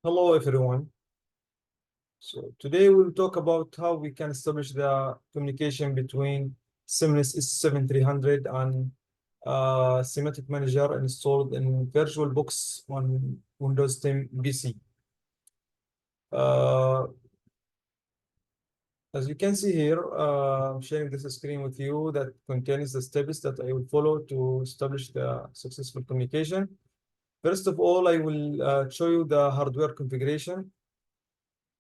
Hello, everyone. So today we'll talk about how we can establish the communication between Siemens S7-300 and Simatic Manager installed in VirtualBox on Windows 10 PC. As you can see here, I'm sharing this screen with you that contains the steps that I will follow to establish the successful communication. First of all, I will show you the hardware configuration.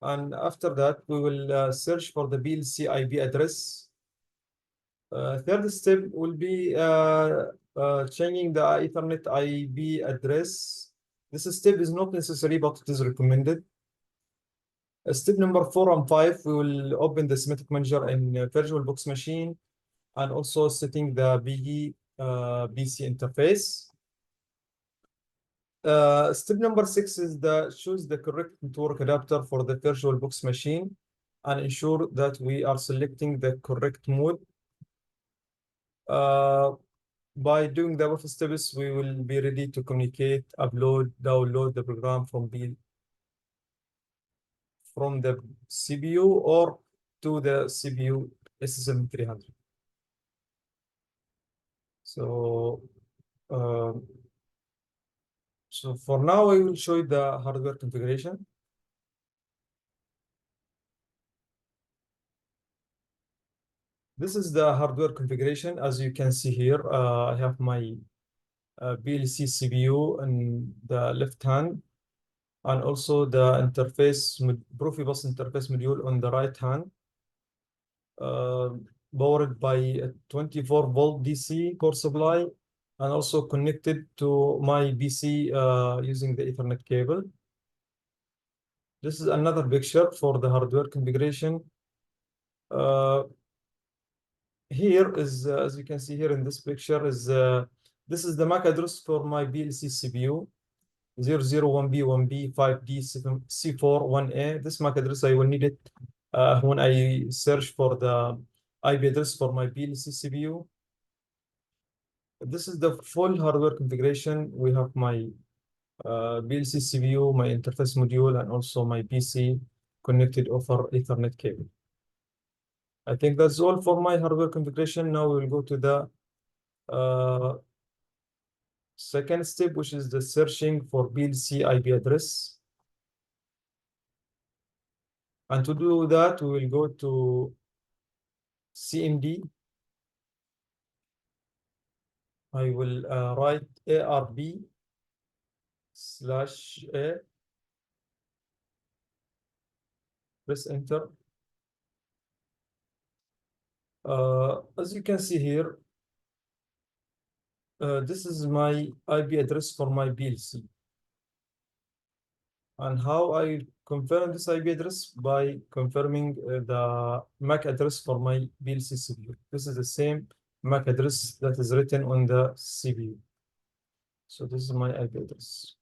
And after that, we will search for the PLC IP address. Third step will be changing the Ethernet IP address. This step is not necessary, but it is recommended. Step number 4 and 5, we will open the Simatic Manager in VirtualBox machine and also setting the BE BC interface. Step number 6 is choose the correct network adapter for the VirtualBox machine and ensure that we are selecting the correct mode. By doing the above steps, we will be ready to communicate, upload, download the program from the CPU or to the CPU S7-300. So for now, I will show you the hardware configuration. This is the hardware configuration. As you can see here, I have my PLC CPU in the left hand, and also the interface, Profibus interface module on the right hand, powered by a 24-volt DC core supply, and also connected to my PC using the Ethernet cable. This is another picture for the hardware configuration. Here is, as you can see here in this picture, is this is the MAC address for my PLC CPU 001B1B5D7C4 1A. This MAC address I will need it when I search for the IP address for my PLC CPU. This is the full hardware configuration. We have my PLC CPU, my interface module, and also my PC connected over Ethernet cable. I think that's all for my hardware configuration. Now we will go to the second step, which is the searching for PLC IP address. And to do that, we will go to CMD. I will write ARB/A, press enter. As you can see here, this is my IP address for my PLC. And how I confirm this IP address? By confirming the MAC address for my PLC CPU. This is the same MAC address that is written on the CPU. So this is my IP address.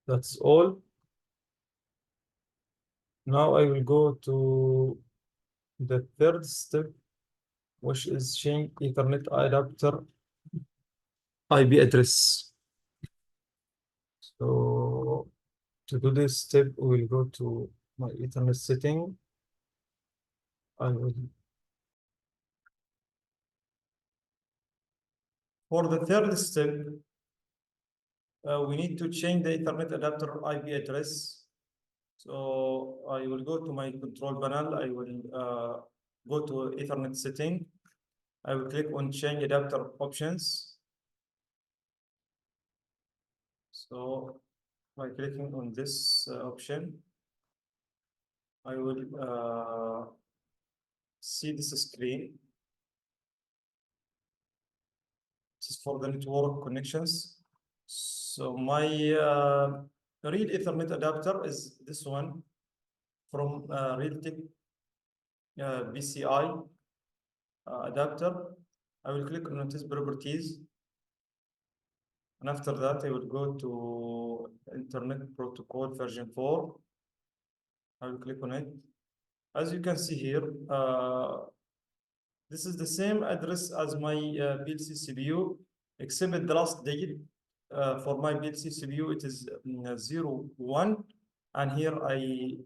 That's all. Now I will go to the third step, which is change Ethernet adapter IP address. So to do this step, we will go to my Ethernet setting. For the third step, we need to change the Ethernet adapter IP address. So I will go to my control panel. I will go to Ethernet setting. I will click on change adapter options. So by clicking on this option, I will see this screen. This is for the network connections. So my real Ethernet adapter is this one from Realtek BCI adapter. I will click on its properties. And after that, I will go to Internet Protocol version 4. I will click on it. As you can see here, this is the same address as my PLC CPU, except the last digit for my PLC CPU, it is 0, 1, and here I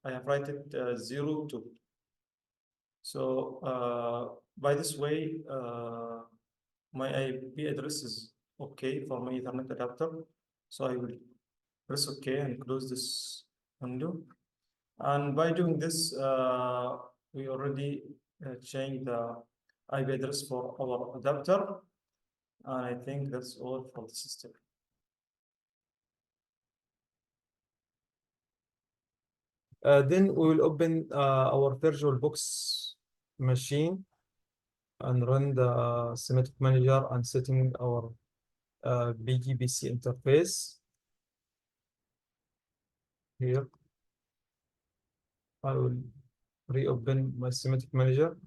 have write it 0, 2. So by this way, my IP address is okay for my Ethernet adapter. So I will press OK and close this window. And by doing this, we already changed the IP address for our adapter. And I think that's all for the system. Then we will open our VirtualBox machine and run the Simatic manager and setting our BGBC interface. Here, I will reopen my Simatic manager.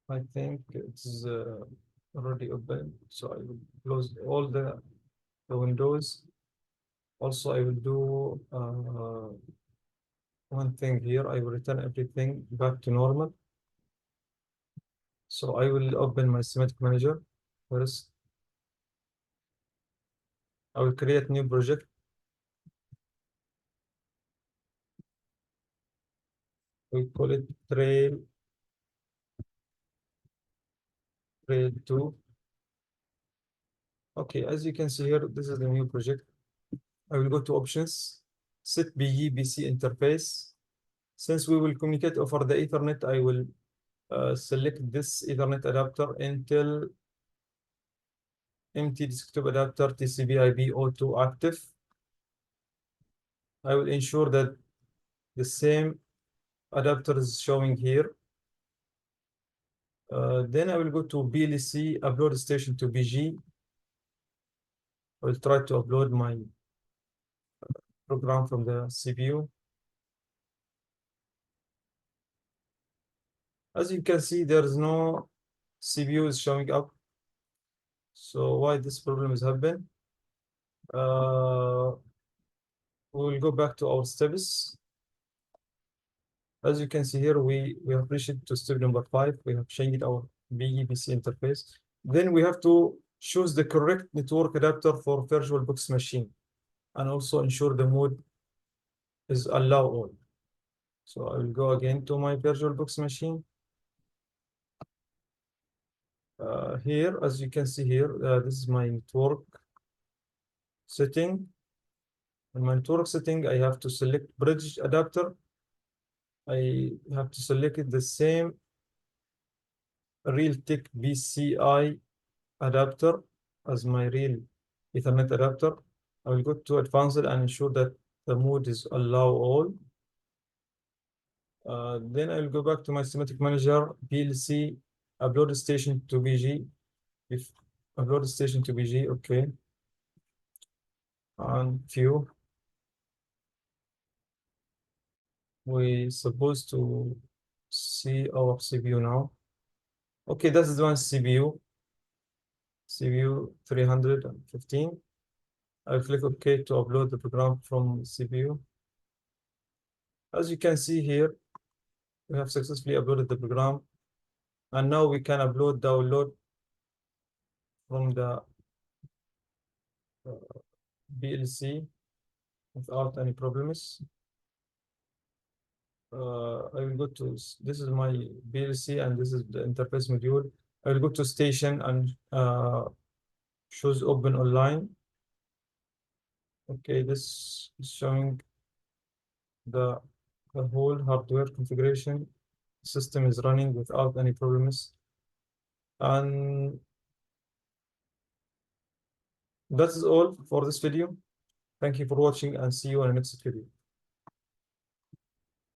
I think it's already open, so I will close all the windows. Also, I will do one thing here. I will return everything back to normal. So I will open my Simatic manager first. I will create new project. We call it Trail 2. Okay, as you can see here, this is the new project. I will go to options, set BGBC interface. Since we will communicate over the Ethernet, I will select this Ethernet adapter Intel empty desktop adapter TCP IP auto active. I will ensure that the same adapter is showing here. Then I will go to PLC upload station to BG. I will try to upload my program from the CPU. As you can see, there is no CPU is showing up. So why this problem is happening? We will go back to our steps. As you can see here, we have reached to step number 5. We have changed our BGBC interface. Then we have to choose the correct network adapter for VirtualBox machine, and also ensure the mode is allow all. So I will go again to my VirtualBox machine. Here, as you can see here, this is my network setting. In my network setting, I have to select bridge adapter. I have to select the same Realtek PCI adapter as my real Ethernet adapter. I will go to advanced and ensure that the mode is allow all. Then I will go back to my Simatic manager, PLC, upload station to BG. If upload station to BG, okay. And view. We supposed to see our CPU now. Okay, this is one CPU 315. I'll click OK to upload the program from CPU. As you can see here, we have successfully uploaded the program. And now we can download from the PLC without any problems. I will go to, this is my PLC and this is the interface module. I will go to station and choose open online. Okay, this is showing the whole hardware configuration. System is running without any problems. And that is all for this video. Thank you for watching and see you in the next video.